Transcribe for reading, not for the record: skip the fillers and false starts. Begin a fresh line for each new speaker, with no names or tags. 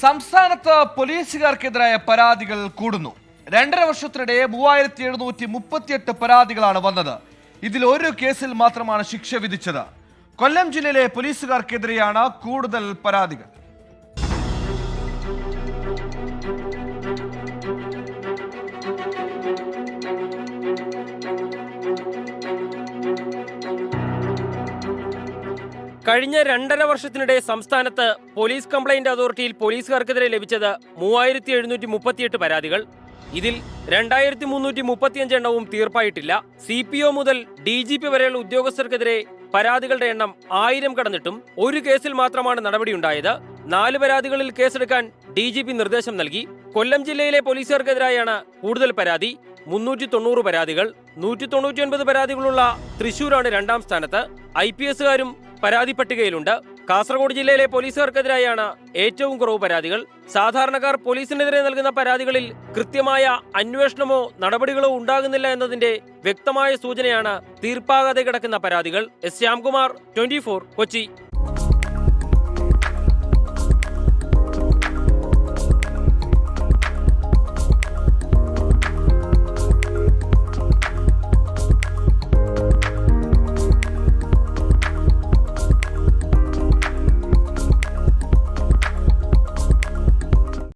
സംസ്ഥാനത്ത് പോലീസുകാർക്കെതിരായ പരാതികൾ കൂടുന്നു. 2.5 വർഷത്തിനിടെ 3738 പരാതികളാണ് വന്നത്. ഇതിൽ ഒരു കേസിൽ മാത്രമാണ് ശിക്ഷ വിധിച്ചത്. കൊല്ലം ജില്ലയിലെ പോലീസുകാർക്കെതിരെയാണ് കൂടുതൽ പരാതികൾ.
കഴിഞ്ഞ 2.5 വർഷത്തിനിടെ സംസ്ഥാനത്ത് പോലീസ് കംപ്ലയിന്റ് അതോറിറ്റിയിൽ പോലീസുകാർക്കെതിരെ ലഭിച്ചത് 3738 പരാതികൾ. ഇതിൽ 2335 എണ്ണവും തീർപ്പായിട്ടില്ല. CPO മുതൽ DGP വരെയുള്ള ഉദ്യോഗസ്ഥർക്കെതിരെ പരാതികളുടെ എണ്ണം 1000 കടന്നിട്ടും ഒരു കേസിൽ മാത്രമാണ് നടപടിയുണ്ടായത്. 4 പരാതികളിൽ കേസെടുക്കാൻ DGP നിർദ്ദേശം നൽകി. കൊല്ലം ജില്ലയിലെ പോലീസുകാർക്കെതിരായാണ് കൂടുതൽ പരാതി. 390 പരാതികൾ. 199 പരാതികളുള്ള തൃശൂരാണ് 2ാം സ്ഥാനത്ത്. IPSകാരും പരാതി പട്ടികയിലുണ്ട്. കാസർഗോഡ് ജില്ലയിലെ പോലീസുകാർക്കെതിരായാണ് ഏറ്റവും കുറവ് പരാതികൾ. സാധാരണക്കാർ പോലീസിനെതിരെ നൽകുന്ന പരാതികളിൽ കൃത്യമായ അന്വേഷണമോ നടപടികളോ ഉണ്ടാകുന്നില്ല എന്നതിന്റെ വ്യക്തമായ സൂചനയാണ് തീർപ്പാകാതെ കിടക്കുന്ന പരാതികൾ. ശ്യാംകുമാർ, 24, കൊച്ചി.